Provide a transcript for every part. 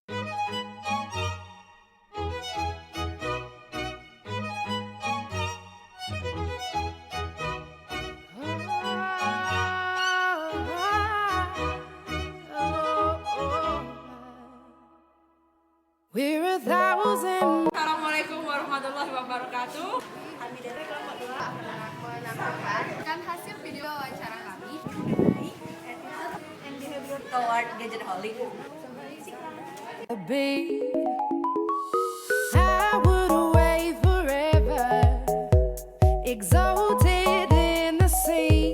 We're a thousand. Assalamualaikum warahmatullahi wabarakatuh. Kami dari kelompok 2 menyampaikan hasil video wawancara kami and behavior toward gadget holic. I would away forever, exalted in the sea,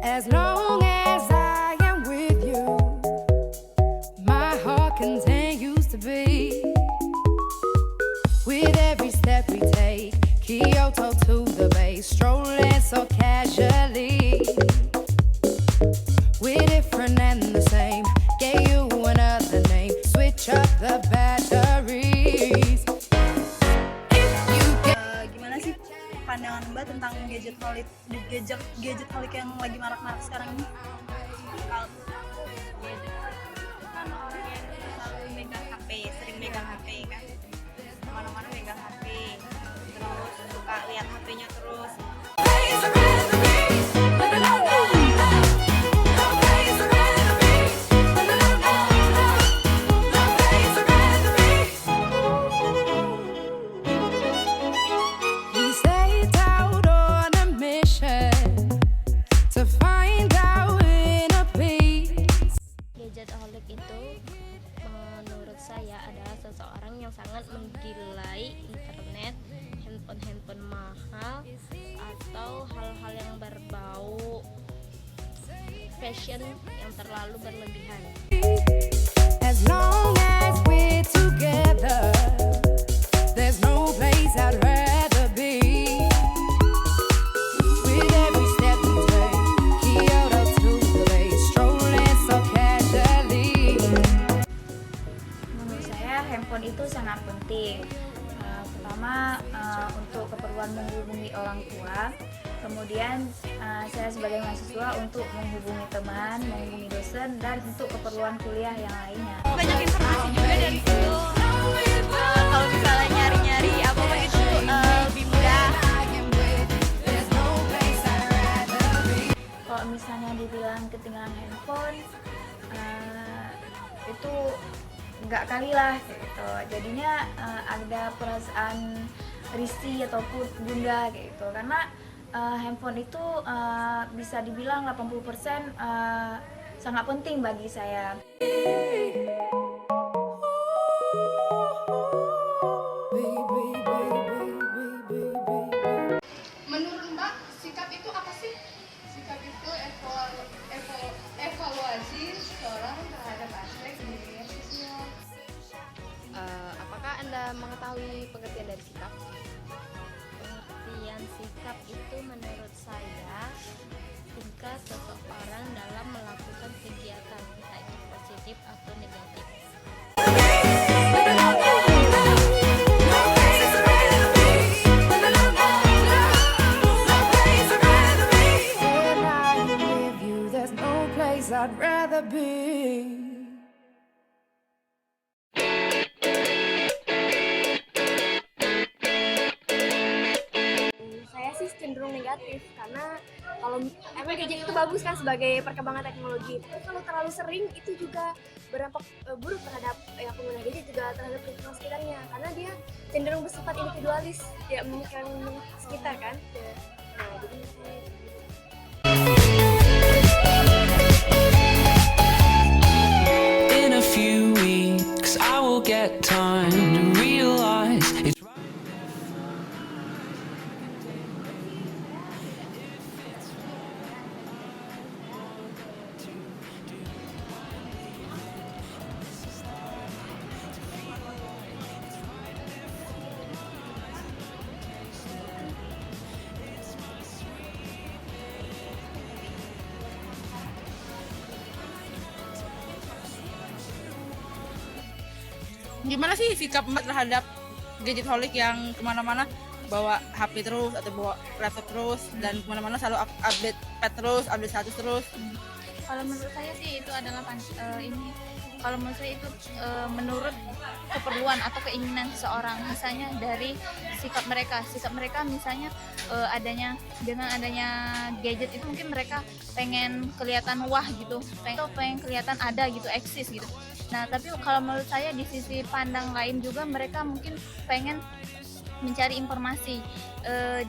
as long as I am with you, my heart continues to beat. With every step we take, Kyoto to the bay, strolling so casually. We're different and the same, gave you another name, switch up the batteries. If you get Gimana sih pandangan Mbak tentang gadget holic yang lagi marak-marak sekarang ini? Kalau kan orang yang selalu megang HP, sering megang HP kan, kemana-mana megang HP, terus suka lihat HP-nya terus. we set out on a mission to find our inner peace. Gadgetholic itu menurut saya adalah seseorang yang sangat menggilai internet, handphone mahal, atau hal-hal yang berbau fashion yang terlalu berlebihan. As long as we're together, there's no place I'd rather be. With every step we take, Kyoto to the bay, strolling so casually. Menurut saya handphone itu sangat penting. Pertama untuk keperluan menghubungi orang tua, kemudian saya sebagai mahasiswa untuk menghubungi teman, menghubungi dosen, dan untuk keperluan kuliah yang lainnya. Banyak informasi juga dari situ. Kalau misalnya nyari-nyari apa itu lebih mudah. Kalau misalnya dibilang ketinggalan handphone, itu nggak kali lah gitu. Jadinya ada perasaan risih ataupun gundah gitu, karena handphone itu bisa dibilang 80% sangat penting bagi saya. Menurut Mbak, sikap itu apa sih? Sikap itu evaluasi seseorang terhadap aspek media sosial. Apakah Anda mengetahui pengertian dari sikap? Pengertian sikap itu menurut saya tingkah seseorang dalam melakukan kegiatan, entah itu positif atau negatif. When I'm with you, there's no place I'd rather be. Saya sih cenderung negatif, karena kalau emang gadget itu bagus kan sebagai perkembangan teknologi, tapi kalau terlalu sering itu juga berdampak buruk terhadap pengguna gadget, juga terhadap lingkungan sekitarnya, karena dia cenderung bersifat individualis, tidak memikirkan sekitar kan. Nah, jadi saya In a few weeks, I will get time to realize it's Gimana sih sikap Mbak terhadap gadgetholic yang kemana-mana bawa HP terus atau bawa laptop terus dan kemana-mana selalu update pet terus, update status terus? Kalau menurut saya sih itu adalah kalau menurut saya itu menurut keperluan atau keinginan seseorang. Misalnya dari sikap mereka misalnya dengan adanya gadget itu mungkin mereka pengen kelihatan wah gitu, pengen kelihatan ada gitu, eksis gitu. Nah tapi kalau menurut saya di sisi pandang lain juga mereka mungkin pengen mencari informasi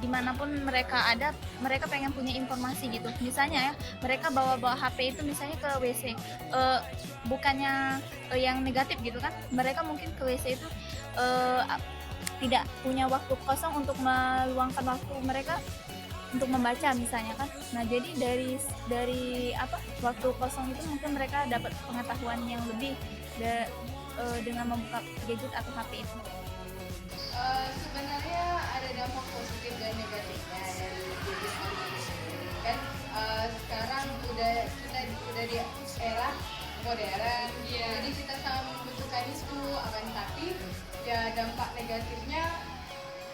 dimanapun mereka ada, mereka pengen punya informasi gitu. Misalnya ya mereka bawa HP itu misalnya ke WC, bukannya yang negatif gitu kan, mereka mungkin ke WC itu tidak punya waktu kosong untuk meluangkan waktu mereka untuk membaca misalnya kan. Nah jadi dari waktu kosong itu mungkin mereka dapat pengetahuan yang lebih dengan membuka gadget atau HP itu. Sebenarnya ada dampak positif dan negatifnya dari gadget ini. Kan sekarang kita di era modern, jadi kita sangat membutuhkan itu. Akan tapi ya dampak negatifnya,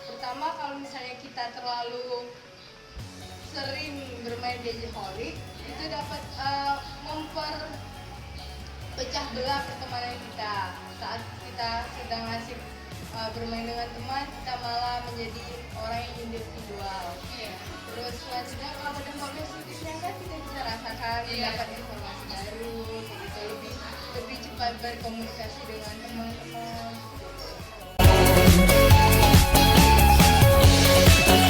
pertama kalau misalnya kita terlalu sering bermain gadgetholic, itu dapat memperpecah belah pertemanan kita. Saat kita sedang asik bermain dengan teman, kita malah menjadi orang yang individual. Terus selanjutnya kalau dampak positifnya kan kita bisa rasakan, mendapat informasi baru, gitu, lebih cepat berkomunikasi dengan teman-teman.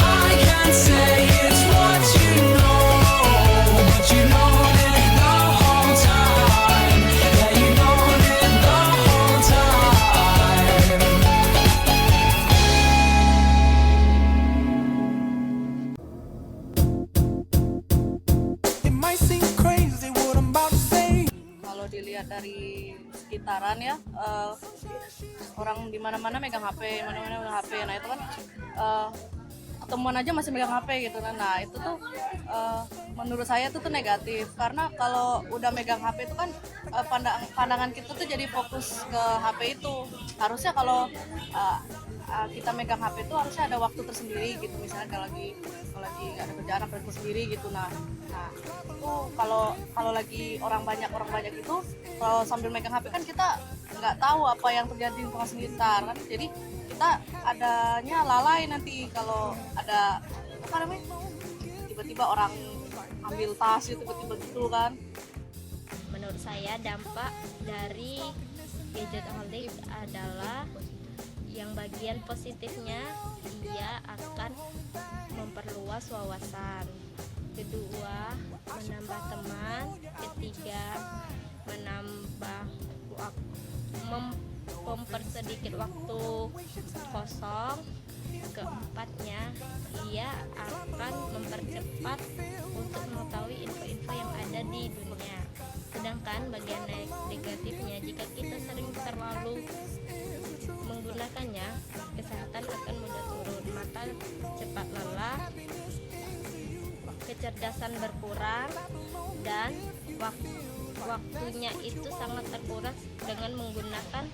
I can't say it's what you know, but you know it the whole time. Yeah, you know it the whole time. It might seem crazy what I'm about to say. Kalau dilihat dari sekitaran ya, orang di mana-mana megang HP, mana-mana megang HP. Nah itu kan ketemuan aja masih megang HP gitu kan. Nah itu tuh menurut saya itu tuh negatif, karena kalau udah megang HP itu kan pandangan kita tuh jadi fokus ke HP itu. Harusnya kalau kita megang HP itu harusnya ada waktu tersendiri gitu, misalnya kalau lagi nggak ada kerjaan apa sendiri gitu. Nah itu kalau lagi orang banyak itu, kalau sambil megang HP kan kita nggak tahu apa yang terjadi di lingkungan sekitar kan, jadi kita adanya lalai nanti kalau ada apa namanya, tiba-tiba orang ambil tas gitu tiba-tiba gitu kan. Menurut saya dampak dari gadgetholic adalah yang bagian positifnya dia akan memperluas wawasan, kedua menambah teman, ketiga menambah mempersedikit waktu kosong, keempatnya ia akan mempercepat untuk mengetahui info-info yang ada di dunia. Sedangkan bagian negatifnya, jika kita sering terlalu menggunakannya, kesehatan akan mudah turun, mata cepat lelah, kecerdasan berkurang, dan waktunya itu sangat terkuras dengan menggunakan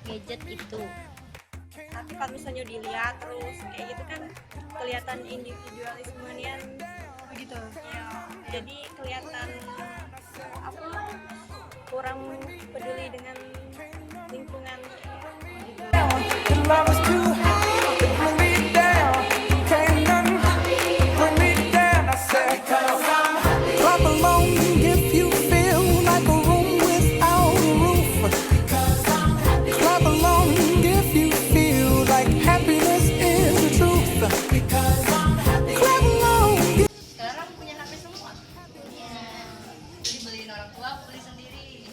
gadget itu. Tapi kalau misalnya dilihat terus kayak gitu kan kelihatan individualismenya begitu ya, jadi kelihatan kurang peduli dengan lingkungan gitu. Sekarang punya HP semua. Jadi beliin orang tua, beli sendiri.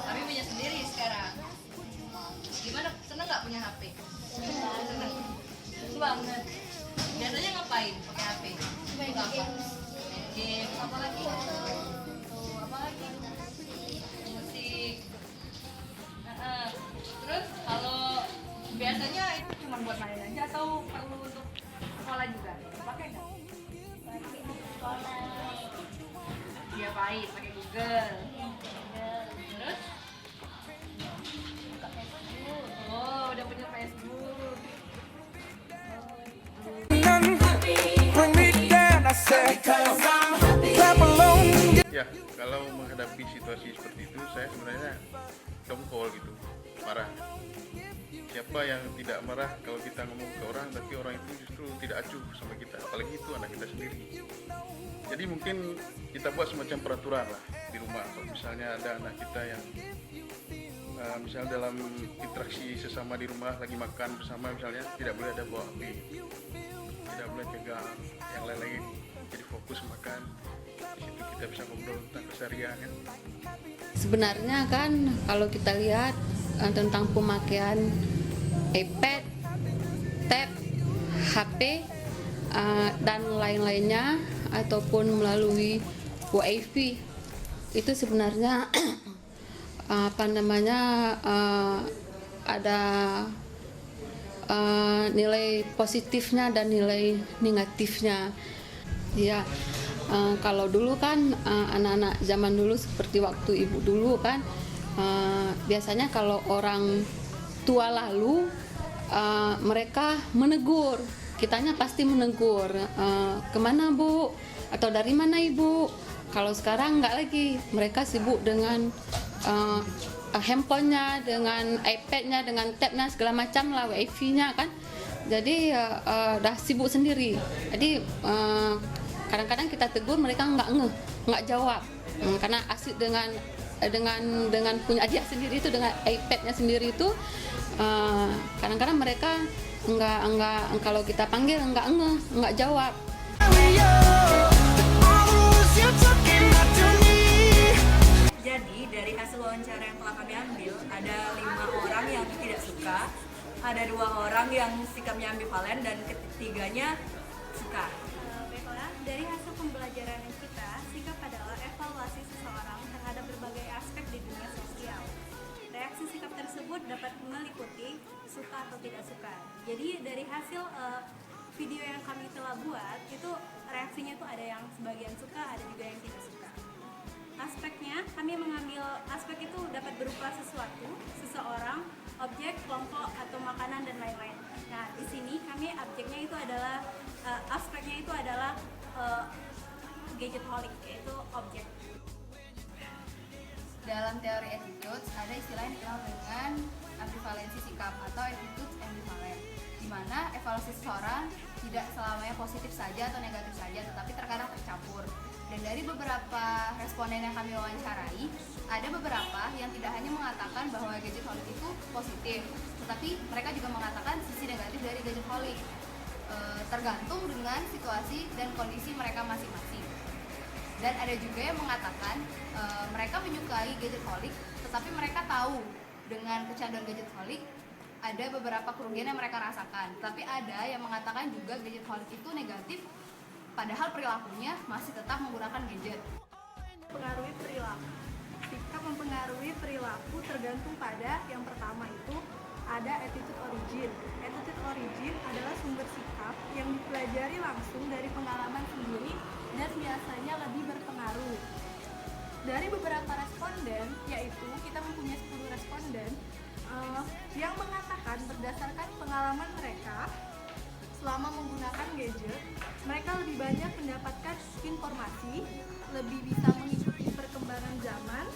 Kami punya sendiri sekarang. Gimana? Seneng nggak punya HP? Seneng banget. Biasanya ngapain pakai HP? Main game. Apa lagi? Musik. Terus kalau biasanya itu cuma buat main aja atau perlu untuk sekolah juga? Pakai nggak? Dia baik pakai Google. Terus? Oh, udah punya Facebook. Ya, kalau menghadapi situasi seperti itu, saya sebenarnya dongkol gitu, marah. Siapa yang tidak marah kalau kita ngomong ke orang, tapi orang itu justru tidak acuh sama kita, apalagi itu anak kita sendiri. Jadi mungkin kita buat semacam peraturan lah di rumah. Kalau misalnya ada anak kita yang misalnya dalam interaksi sesama di rumah, lagi makan bersama misalnya, tidak boleh ada bawa HP, tidak boleh pegang yang lain-lain, jadi fokus makan. Di situ kita bisa ngobrol tentang keseharian kan. Sebenarnya kan kalau kita lihat tentang pemakaian iPad, tab, HP dan lain-lainnya ataupun melalui WiFi itu sebenarnya ada nilai positifnya dan nilai negatifnya. Ya, kalau dulu kan anak-anak zaman dulu seperti waktu ibu dulu kan biasanya kalau orang tua lalu mereka menegur, kitanya pasti menegur, kemana bu atau dari mana ibu. Kalau sekarang nggak lagi, mereka sibuk dengan handphonenya, dengan iPadnya, dengan tabnya segala macam lah, wifi-nya kan. Jadi udah sibuk sendiri. Jadi kadang-kadang kita tegur mereka nggak jawab, karena asik dengan punya dia sendiri itu, dengan iPadnya sendiri itu. Kadang-kadang mereka nggak kalau kita panggil nggak jawab. Jadi dari hasil wawancara yang telah kami ambil, ada 5 orang yang tidak suka, ada 2 orang yang sikapnya ambivalen, dan ketiganya suka. Baiklah, dari hasil pembelajaran kita, sikap adalah evaluasi seseorang terhadap berbagai aspek di dunia sosial. Reaksi sikap tersebut dapat meliputi suka atau tidak suka. Jadi dari hasil video yang kami telah buat, itu reaksinya tuh ada yang sebagian suka, ada juga yang tidak suka. Aspeknya, kami mengambil aspek itu dapat berupa sesuatu, seseorang, objek, kelompok, atau makanan, dan lain-lain. Nah, di sini kami objeknya itu adalah, aspeknya itu adalah gadgetholic, yaitu objek. Dalam teori attitudes ada istilah yang dikenal dengan ambivalensi sikap atau attitudes ambivalent, di mana evaluasi seseorang tidak selamanya positif saja atau negatif saja, tetapi terkadang tercampur. Dan dari beberapa responden yang kami wawancarai, ada beberapa yang tidak hanya mengatakan bahwa gadgetholic itu positif, tetapi mereka juga mengatakan sisi negatif dari gadgetholic, tergantung dengan situasi dan kondisi mereka masing-masing. Dan ada juga yang mengatakan mereka menyukai gadgetholic, tetapi mereka tahu dengan kecanduan gadgetholic ada beberapa kerugian yang mereka rasakan. Tapi ada yang mengatakan juga gadgetholic itu negatif, padahal perilakunya masih tetap menggunakan gadget. Mempengaruhi perilaku. Sikap mempengaruhi perilaku tergantung pada yang pertama itu ada attitude origin. Attitude origin adalah sumber sikap yang dipelajari langsung dari pengalaman sendiri dan biasanya lebih berpengaruh. Dari beberapa responden, yaitu kita mempunyai 10 responden yang mengatakan berdasarkan pengalaman mereka selama menggunakan gadget, mereka lebih banyak mendapatkan informasi, lebih bisa mengikuti perkembangan zaman.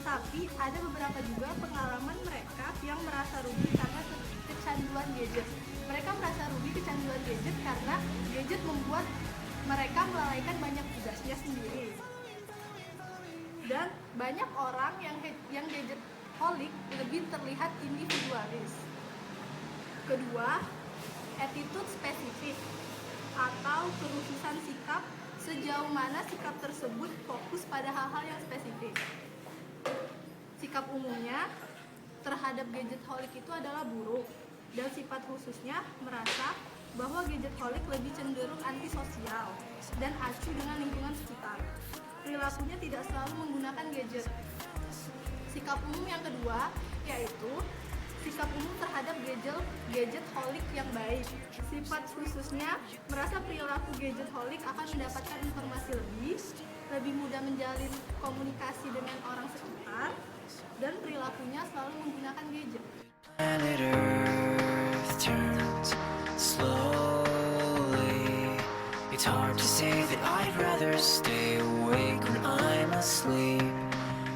Tapi ada beberapa juga pengalaman mereka yang merasa rugi karena kecanduan gadget. Mereka merasa rugi kecanduan gadget karena gadget membuat mereka melalaikan banyak tugasnya sendiri. Dan banyak orang yang gadgetholic lebih terlihat individualis. Kedua, attitude spesifik atau kekhususan sikap, sejauh mana sikap tersebut fokus pada hal-hal yang spesifik. Sikap umumnya terhadap gadgetholic itu adalah buruk, dan sifat khususnya merasa bahwa gadgetholic lebih cenderung antisosial dan acuh dengan lingkungan sekitar. Perilakunya tidak selalu menggunakan gadget. Sikap umum yang kedua yaitu sikap umum terhadap gadgetholic yang baik. Sifat khususnya merasa perilaku gadgetholic akan mendapatkan informasi lebih mudah menjalin komunikasi dengan orang sekitar, dan perilakunya selalu menggunakan gadget. Planet Earth turns slowly. It's hard to say that I'd rather stay awake when asleep.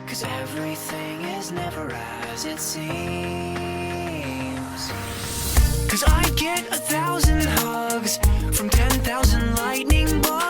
'Cause everything is never as it seems. 'Cause I get 1,000 hugs from 10,000 lightning bugs.